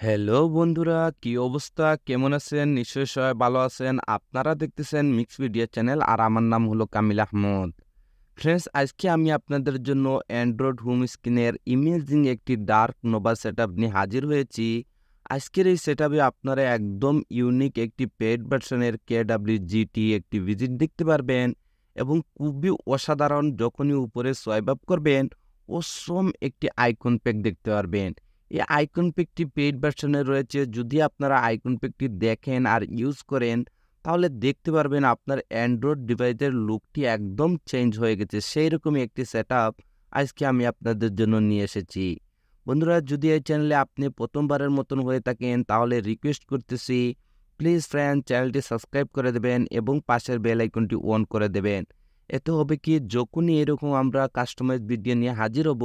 Hello বন্ধুরা, কি অবস্থা? কেমন আছেন? নিশ্চয়ই সবাই ভালো আছেন। আপনারা দেখতেছেন মিক্স ভিডিও চ্যানেল আর আমার নাম হলো কামিল আহমদ। ফ্রেন্ডস, আজকে আমি আপনাদের জন্য অ্যান্ড্রয়েড হোম স্ক্রিনের ইমেজিং একটি ডার্ক নোভা সেটআপ নিয়ে হাজির হয়েছি। আজকের এই সেটআপে আপনারা একদম ইউনিক একটি পেড ভার্সনের KWGT একটি ভিজিট দেখতে পারবেন এবং খুবই অসাধারণ। যখনই উপরে সোয়াইপ আপ করবেন, অসম একটি আইকন প্যাক দেখতে পারবেন। এই আইকন প্যাকটি পেইড ভার্সনে রয়েছে। যদি আপনারা আইকন প্যাকটি দেখেন আর ইউজ করেন, তাহলে দেখতে পারবেন আপনার অ্যান্ড্রয়েড ডিভাইসের লুকটি একদম চেঞ্জ হয়ে গেছে। সেই রকমই একটি সেটআপ আজকে আমি আপনাদের জন্য নিয়ে এসেছি। বন্ধুরা, যদি এই চ্যানেলে আপনি প্রথমবারের মতন হয়ে থাকেন, তাহলে রিকোয়েস্ট করতেছি, প্লিজ ফ্রেন্ড চ্যানেলটি সাবস্ক্রাইব করে দেবেন এবং পাশের বেল আইকনটি অন করে দেবেন। এতে হবে কি, যখনই এরকম আমরা কাস্টমাইজ ভিডিও নিয়ে হাজির হব,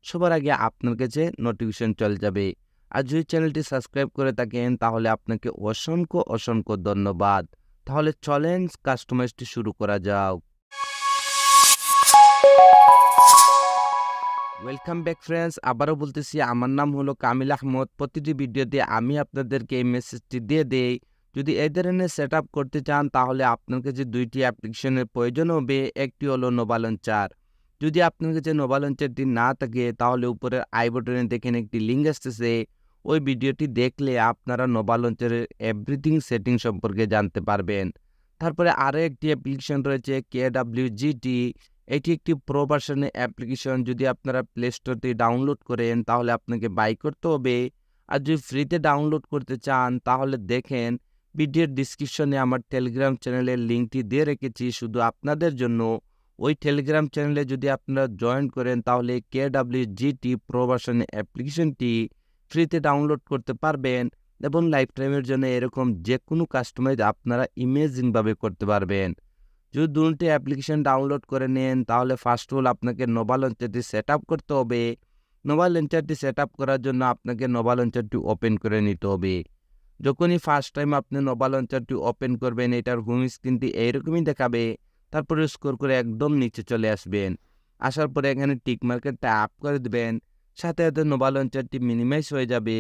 সবার আগে আপনার কাছে নোটিফিকেশন চলে যাবে। আর যদি চ্যানেলটি সাবস্ক্রাইব করে থাকেন, তাহলে আপনাকে অসংখ্য অসংখ্য ধন্যবাদ। তাহলে চলেন কাস্টমাইজটি শুরু করা যাক। ওয়েলকাম ব্যাক ফ্রেন্ডস, আবারও বলতেছি আমার নাম হলো কামিল আহমদ। প্রতিটি ভিডিওতে আমি আপনাদেরকে এই মেসেজটি দিয়ে দেই, যদি এই ধরনের সেট আপ করতে চান, তাহলে আপনার কাছে দুইটি অ্যাপ্লিকেশনের প্রয়োজন হবে। একটি হলো নোভা লঞ্চার। যদি আপনার কাছে নোভা লঞ্চারটি না থাকে, তাহলে উপরের আই বাটনে দেখেন একটি লিঙ্ক আসতেছে। ওই ভিডিওটি দেখলে আপনারা নোভা লঞ্চারের এভরিথিং সেটিং সম্পর্কে জানতে পারবেন। তারপরে আরও একটি অ্যাপ্লিকেশন রয়েছে KWGT। এটি একটি প্রো ভার্সনের অ্যাপ্লিকেশন। যদি আপনারা প্লে স্টোরটি ডাউনলোড করেন, তাহলে আপনাকে বাই করতে হবে। আর যদি ফ্রিতে ডাউনলোড করতে চান, তাহলে দেখেন ভিডিওর ডিসক্রিপশনে আমার টেলিগ্রাম চ্যানেলের লিঙ্কটি দিয়ে রেখেছি শুধু আপনাদের জন্য। ওই টেলিগ্রাম চ্যানেলে যদি আপনারা জয়েন করেন, তাহলে KWGT প্রো ভার্সনের অ্যাপ্লিকেশনটি ফ্রিতে ডাউনলোড করতে পারবেন এবং লাইফ টাইমের জন্য এরকম যে কোনো কাস্টমাইজ আপনারা ইমেজিংভাবে করতে পারবেন। যদি দুটি অ্যাপ্লিকেশন ডাউনলোড করে নেন, তাহলে ফার্স্ট অফ অল আপনাকে নোভা লঞ্চারটি সেট আপ করতে হবে। নোভা লঞ্চারটি সেট আপ করার জন্য আপনাকে নোভা লঞ্চারটি ওপেন করে নিতে হবে। যখনই ফার্স্ট টাইম আপনি নোভা লঞ্চারটি ওপেন করবেন, এটার হোম স্ক্রিনটি এইরকমই দেখাবে। তারপরে স্ক্রল করে একদম নিচে চলে আসবেন। আসার পরে এখানে টিক মার্কে ট্যাপ করে দেবেন। সাথে সাথে নোভা লঞ্চারটি মিনিমাইজ হয়ে যাবে।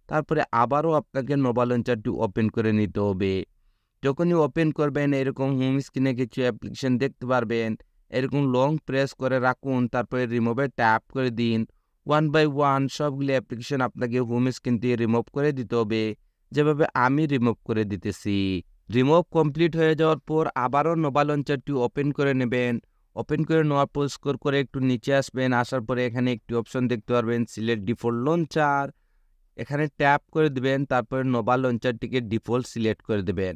তারপরে আবারও আপনাকে নোভা লঞ্চারটি ওপেন করে নিতে হবে। যখনই ওপেন করবেন, এরকম হোম স্ক্রিনে কিছু অ্যাপ্লিকেশন দেখতে পারবেন। এরকম লং প্রেস করে রাখুন, তারপরে রিমুভে ট্যাপ করে দিন। ওয়ান বাই ওয়ান সবগুলি অ্যাপ্লিকেশন আপনাকে হোম স্ক্রিন দিয়ে রিমুভ করে দিতে হবে, যেভাবে আমি রিমুভ করে দিতেছি। রিমুভ কমপ্লিট হয়ে যাওয়ার পর আবারও নোভা লঞ্চারটি ওপেন করে নেবেন। ওপেন করে নেওয়ার পর স্ক্রল করে একটু নিচে আসবেন। আসার পরে এখানে একটি অপশন দেখতে পারবেন, সিলেক্ট ডিফল্ট লঞ্চার। এখানে ট্যাপ করে দেবেন, তারপরে নোভা লঞ্চারটিকে ডিফল্ট সিলেক্ট করে দেবেন।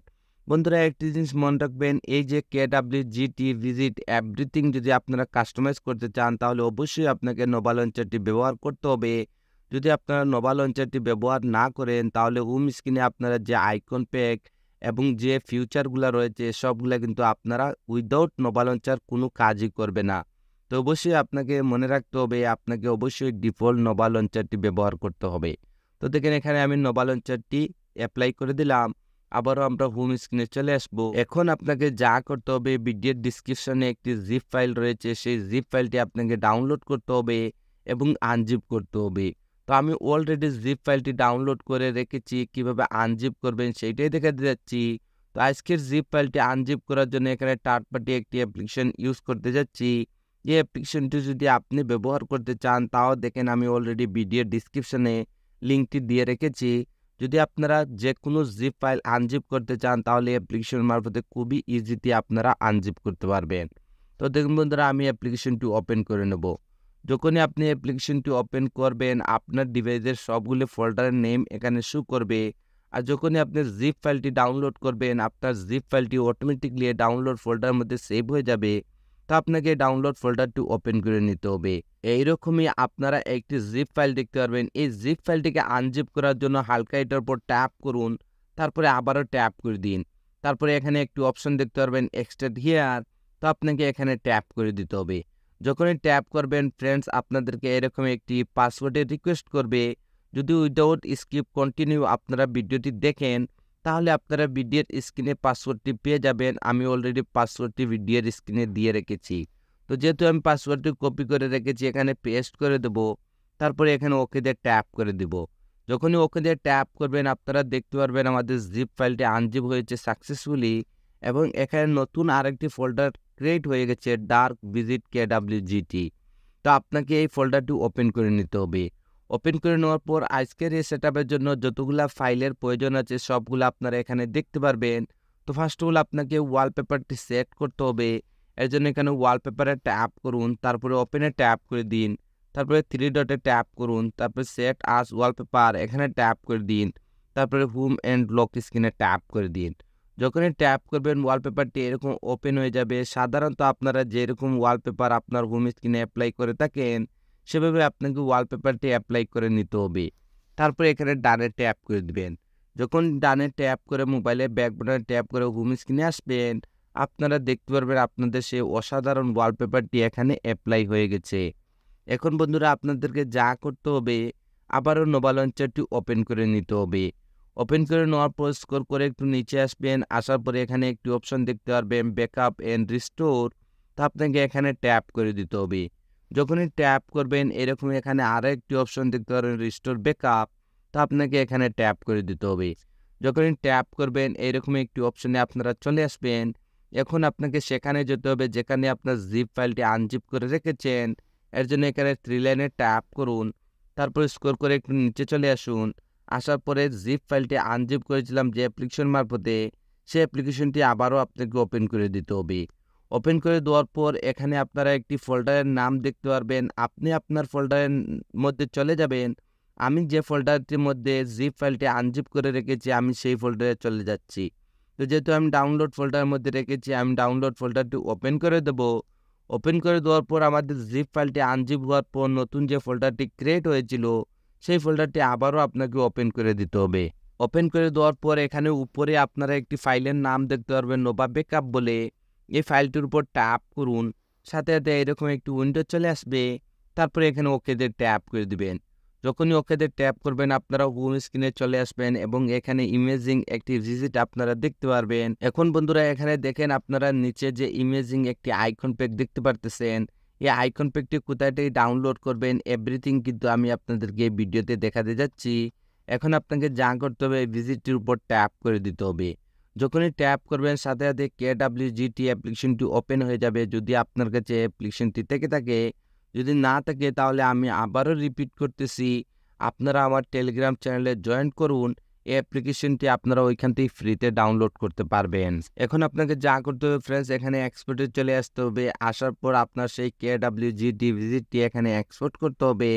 বন্ধুরা, একটি জিনিস মনে রাখবেন, এই যে KWGT ভিজিট এভরিথিং যদি আপনারা কাস্টমাইজ করতে চান, তাহলে অবশ্যই আপনাকে নোভা লঞ্চারটি ব্যবহার করতে হবে। যদি আপনারা নোভা লঞ্চারটি ব্যবহার না করেন, তাহলে হোম স্ক্রিনে আপনারা যে আইকন প্যাক এবং যে ফিউচারগুলো রয়েছে, সবগুলো কিন্তু আপনারা উইদাউট নোভা লঞ্চার কোনো কাজই করবে না। তো অবশ্যই আপনাকে মনে রাখতে হবে, আপনাকে অবশ্যই ডিফল্ট নোভা লঞ্চারটি ব্যবহার করতে হবে। তো দেখেন, এখানে আমি নোভা লঞ্চারটি অ্যাপ্লাই করে দিলাম। আবারও আমরা হোম স্ক্রিনে চলে আসবো। এখন আপনাকে যা করতে হবে, ভিডিওর ডিসক্রিপশনে একটি জিপ ফাইল রয়েছে, সেই জিপ ফাইলটি আপনাকে ডাউনলোড করতে হবে এবং আনজিপ করতে হবে। তো আমি অলরেডি জিপ ফাইলটি ডাউনলোড করে রেখেছি, কিভাবে আনজিপ করবেন সেইটাই দেখাতে যাচ্ছি। তো আজকের জিপ ফাইলটি আনজিপ করার জন্য এখানে থার্ড পার্টি একটি অ্যাপ্লিকেশন ইউজ করতে যাচ্ছি। এই অ্যাপ্লিকেশনটি যদি আপনি ব্যবহার করতে চান, তাও দেখেন আমি অলরেডি ভিডিওর ডিসক্রিপশনে লিঙ্কটি দিয়ে রেখেছি। যদি আপনারা যে কোনো জিপ ফাইল আনজিপ করতে চান, তাহলে অ্যাপ্লিকেশন মারফতে খুবই ইজিতে আপনারা আনজিপ করতে পারবেন। তো দেখুন বন্ধুরা, আমি অ্যাপ্লিকেশনটি ওপেন করে নেব। যখনই আপনি অ্যাপ্লিকেশনটি ওপেন করবেন, আপনার ডিভাইসের সবগুলো ফোল্ডারের নেম এখানে শো করবে। আর যখনই আপনি জিপ ফাইলটি ডাউনলোড করবেন, আপনার জিপ ফাইলটি অটোমেটিকলি ডাউনলোড ফোল্ডারের মধ্যে সেভ হয়ে যাবে। তো আপনাকে ডাউনলোড ফোল্ডারটি ওপেন করে নিতে হবে। এইরকমই আপনারা একটি জিপ ফাইল দেখতে পারবেন। এই জিপ ফাইলটিকে আনজিপ করার জন্য হালকা এটার উপর ট্যাপ করুন, তারপরে আবারও ট্যাপ করে দিন। তারপরে এখানে একটি অপশন দেখতে পারবেন, এক্সট্রাক্ট হিয়ার। তো আপনাকে এখানে ট্যাপ করে দিতে হবে। যখনই ট্যাপ করবেন ফ্রেন্ডস, আপনাদেরকে এরকম একটি পাসওয়ার্ডের রিকোয়েস্ট করবে। যদি উইদাউট স্কিপ কন্টিনিউ আপনারা ভিডিওটি দেখেন, তাহলে আপনারা ভিডিওর স্ক্রিনে পাসওয়ার্ডটি পেয়ে যাবেন। আমি অলরেডি পাসওয়ার্ডটি ভিডিওর স্ক্রিনে দিয়ে রেখেছি। তো যেহেতু আমি পাসওয়ার্ডটি কপি করে রেখেছি, এখানে পেস্ট করে দেব। তারপরে এখানে ওকে দিয়ে ট্যাপ করে দেব। যখনই ওকে দিয়ে ট্যাপ করবেন আপনারা দেখতে পারবেন আমাদের জিপ ফাইলটি আনজিপ হয়েছে সাকসেসফুলি এবং এখানে নতুন আরেকটি ফোল্ডার ক্রিয়েট হয়ে গেছে ডার্ক ভিজিট কেডব্লিউজিটি। তো আপনাকে এই ফোল্ডারটি ওপেন করে নিতে হবে। ওপেন করে নেওয়ার পর আজকের এই সেটআপের জন্য যতগুলা ফাইলের প্রয়োজন আছে সবগুলো আপনারা এখানে দেখতে পারবেন। তো ফার্স্ট অফ অল আপনাকে ওয়ালপেপারটি সেট করতে হবে। এর জন্য এখানে ওয়ালপেপারে ট্যাপ করুন, তারপরে ওপেনে ট্যাপ করে দিন, তারপরে 3 ডটে ট্যাপ করুন, তারপরে সেট আস ওয়ালপেপার এখানে ট্যাপ করে দিন, তারপরে হোম অ্যান্ড লক স্ক্রিনে ট্যাপ করে দিন। যখনই ট্যাপ করবেন ওয়ালপেপারটি এরকম ওপেন হয়ে যাবে। সাধারণত আপনারা যেরকম ওয়ালপেপার আপনার হোম স্ক্রিনে অ্যাপ্লাই করে থাকেন সেভাবে আপনাকে ওয়ালপেপারটি অ্যাপ্লাই করে নিতে হবে। তারপরে এখানে ডানে ট্যাপ করে দিবেন। যখন ডানে ট্যাপ করে মোবাইলের ব্যাক বাটনে ট্যাপ করে হোম স্ক্রিনে আসবেন আপনারা দেখতে পারবেন আপনাদের সেই অসাধারণ ওয়ালপেপারটি এখানে অ্যাপ্লাই হয়ে গেছে। এখন বন্ধুরা আপনাদেরকে যা করতে হবে আবারও নোভা লঞ্চারটি ওপেন করে নিতে হবে। ওপেন করে নেওয়ার পর স্ক্রল করে একটু নিচে আসবেন, আসার পরে এখানে একটি অপশন দেখতে পারবেন ব্যাকআপ অ্যান্ড রিস্টোর। তো আপনাকে এখানে ট্যাপ করে দিতে হবে। যখনই ট্যাপ করবেন এরকম এখানে আরও একটি অপশন দেখতে পারবেন রিস্টোর ব্যাকআপ। তো আপনাকে এখানে ট্যাপ করে দিতে হবে। যখনই ট্যাপ করবেন এইরকম একটি অপশনে আপনারা চলে আসবেন। এখন আপনাকে সেখানে যেতে হবে যেখানে আপনার জিপ ফাইলটি আনজিপ করে রেখেছেন। এর জন্য এখানে 3 লাইনে ট্যাপ করুন, তারপরে স্ক্রল করে একটু নিচে চলে আসুন। আসার পরে জিপ ফাইলটি আনজিপ করেছিলাম যে অ্যাপ্লিকেশন মারফতে সেই অ্যাপ্লিকেশনটি আবারও আপনাকে ওপেন করে দিতে হবে। ওপেন করে দেওয়ার পর এখানে আপনারা একটি ফোল্ডারের নাম দেখতে পারবেন। আপনি আপনার ফোল্ডারের মধ্যে চলে যাবেন। আমি যে ফোল্ডারটির মধ্যে জিপ ফাইলটি আনজিপ করে রেখেছি আমি সেই ফোল্ডারে চলে যাচ্ছি। তো যেহেতু আমি ডাউনলোড ফোল্ডারের মধ্যে রেখেছি আমি ডাউনলোড ফোল্ডারটি ওপেন করে দেবো। ওপেন করে দেওয়ার পর আমাদের জিপ ফাইলটি আনজিপ হওয়ার পর নতুন যে ফোল্ডারটি ক্রিয়েট হয়েছিল সেই ফোল্ডারটি আবারও আপনাকে ওপেন করে দিতে হবে। ওপেন করে দেওয়ার পর এখানে উপরে আপনারা একটি ফাইলের নাম দেখতে পারবেন নোভা ব্যাকআপ বলে। এই ফাইলটির উপর ট্যাপ করুন, সাথে সাথে এরকম একটি উইন্ডো চলে আসবে। তারপরে এখানে ওকেতে ট্যাপ করে দিবেন। যখনই ওকেতে ট্যাপ করবেন আপনারা হোম স্ক্রিনে চলে আসবেন এবং এখানে ইমেজিং একটি ভিজিট আপনারা দেখতে পারবেন। এখন বন্ধুরা এখানে দেখেন আপনারা নিচে যে ইমেজিং একটি আইকন প্যাক দেখতে পারতেছেন। এই আইকন প্যাকটি কোথায় থেকে ডাউনলোড করবেন এভরিথিং কিন্তু আমি আপনাদেরকে এই ভিডিওতে দেখাতে যাচ্ছি। এখন আপনাকে যা করতে হবে এই ভিজিটটির উপর ট্যাপ করে দিতে হবে। যখনই ট্যাপ করবেন সাথে সাথে কেডব্লিউজিটি অ্যাপ্লিকেশনটি ওপেন হয়ে যাবে যদি আপনার কাছে অ্যাপ্লিকেশনটি থেকে থাকে। যদি না থাকে তাহলে আমি আবারও রিপিট করতেছি, আপনারা আমার টেলিগ্রাম চ্যানেলে জয়েন করুন। এই অ্যাপ্লিকেশনটি আপনারা ওইখান থেকে ফ্রিতে ডাউনলোড করতে পারবেন। এখন আপনাকে যা করতে হবে ফ্রেন্ডস এখানে এক্সপোর্টে চলে আসতে হবে। আসার পর আপনার সেই কেডব্লিউজিটি ভিজিটটি এখানে এক্সপোর্ট করতে হবে।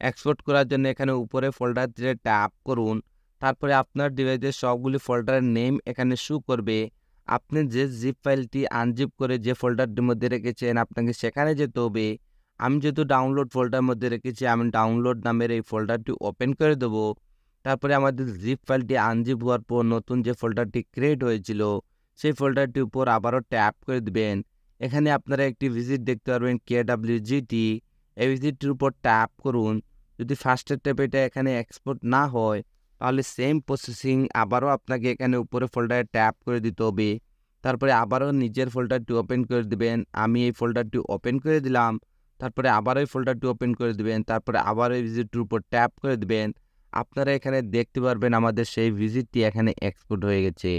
এক্সপোর্ট করার জন্য এখানে উপরে ফোল্ডারটিতে ট্যাপ করুন। তারপরে আপনার ডিভাইসের সবগুলি ফোল্ডারের নেম এখানে শো করবে। আপনি যে জিপ ফাইলটি আনজিপ করে যে ফোল্ডারটির মধ্যে রেখেছেন আপনাকে সেখানে যেতে হবে। আমি যেহেতু ডাউনলোড ফোল্ডারের মধ্যে রেখেছি আমি ডাউনলোড নামের এই ফোল্ডারটি ওপেন করে দেবো। তারপরে আমাদের জিপ ফাইলটি আনজিপ হওয়ার পর নতুন যে ফোল্ডারটি ক্রিয়েট হয়েছিল সেই ফোল্ডারটির উপর আবারও ট্যাপ করে দিবেন। এখানে আপনারা একটি ভিজিট দেখতে পারবেন কেডব্লিউজিটি। এই ভিজিটটির উপর ট্যাপ করুন। যদি ফার্স্টের ট্যাপে এটা এখানে এক্সপোর্ট না হয় তাহলে সেম প্রসেসিং আবারও আপনাকে এখানে উপরে ফোল্ডারে ট্যাপ করে দিতে হবে। তারপরে আবারও নিজের ফোল্ডারটি ওপেন করে দিবেন। আমি এই ফোল্ডারটি ওপেন করে দিলাম। তারপরে আবার ওই ফোল্ডারটি ওপেন করে দিবেন। তারপরে আবার ওই ভিজিটটির উপর ট্যাপ করে দিবেন। আপনারা এখানে দেখতে পারবেন আমাদের সেই ভিজিটটি এখানে এক্সপোর্ট হয়ে গেছে।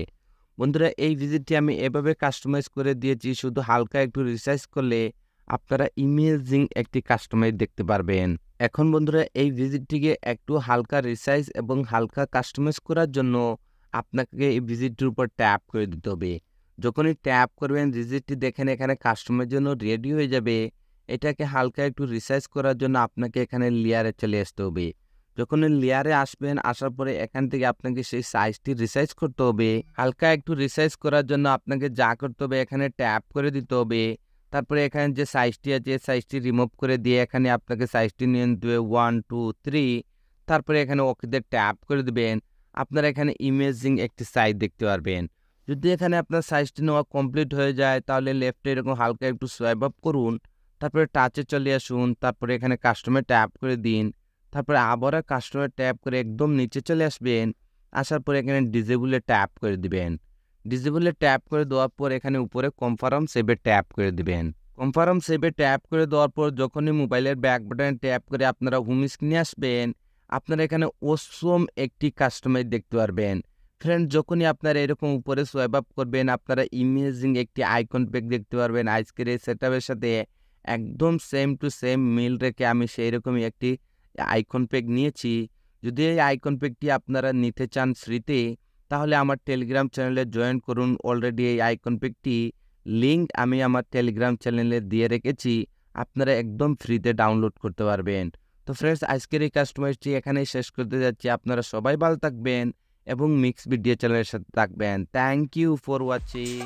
বন্ধুরা এই ভিজিটটি আমি এভাবে কাস্টমাইজ করে দিয়েছি, শুধু হালকা একটু রিসার্চ করলে আপনারা ইমেজিং একটি কাস্টমাইজ দেখতে পারবেন। এখন বন্ধুরা এই ভিজিটটিকে একটু হালকা রিসাইজ এবং হালকা কাস্টমাইজ করার জন্য আপনাকে এই ভিজিটটির উপর ট্যাপ করে দিতে হবে। যখনই ট্যাপ করবেন ভিজিটটি দেখেন এখানে কাস্টমাইজের জন্য রেডি হয়ে যাবে। এটাকে হালকা একটু রিসাইজ করার জন্য আপনাকে এখানে লেয়ারে চলে আসতে হবে। যখন লেয়ারে আসবেন আসার পরে এখান থেকে আপনাকে সেই সাইজটি রিসাইজ করতে হবে। হালকা একটু রিসাইজ করার জন্য আপনাকে যা করতে হবে এখানে ট্যাপ করে দিতে হবে। তারপরে এখানে যে সাইজটি আছে সাইজটি রিমুভ করে দিয়ে এখানে আপনাকে সাইজটি নিয়ে নিতে হবে 1 2 3। তারপরে এখানে ওকেতে ট্যাপ করে দিবেন। আপনারা এখানে ইমেজিং একটি সাইজ দেখতে পারবেন। যদি এখানে আপনার সাইজটি নেওয়া কমপ্লিট হয়ে যায় তাহলে লেফটে এরকম হালকা একটু সোয়াইপ আপ করুন। তারপরে টাচে চলে আসুন। তারপরে এখানে কাস্টমে ট্যাপ করে দিন। তারপরে আবারও কাস্টমে ট্যাপ করে একদম নিচে চলে আসবেন। আসার পরে এখানে ডিজেবলে ট্যাপ করে দিবেন। ডিজেবলে ট্যাপ করে দেওয়ার পর এখানে উপরে কনফার্ম সেভে ট্যাপ করে দিবেন। কনফার্ম সেভে ট্যাপ করে দেওয়ার পর যখনই মোবাইলের ব্যাক বাটনে ট্যাপ করে আপনারা হোম স্ক্রিনে আসবেন আপনারা এখানে অসম একটি কাস্টমাইজ দেখতে পারবেন। ফ্রেন্ড, যখনই আপনারা এরকম উপরে সোয়াইপ আপ করবেন, আপনারা ইমেজিং একটি আইকন প্যাক দেখতে পারবেন। আজকের এই সেটআপের সাথে একদম সেম টু সেম মিল রেখে আমি সেই রকমই একটি আইকন প্যাক নিয়েছি। যদি এই আইকন প্যাকটি আপনারা নিতে চান ফ্রিতে, তাহলে আমার টেলিগ্রাম চ্যানেলে জয়েন করুন। অলরেডি এই আইকন প্যাকটি লিঙ্ক আমি আমার টেলিগ্রাম চ্যানেলে দিয়ে রেখেছি, আপনারা একদম ফ্রিতে ডাউনলোড করতে পারবেন। তো ফ্রেন্ডস, আজকের এই কাস্টমাইজটি এখানেই শেষ করতে যাচ্ছি। আপনারা সবাই ভালো থাকবেন এবং মিক্স ভিডিও চ্যানেলের সাথে থাকবেন। Thank you for watching.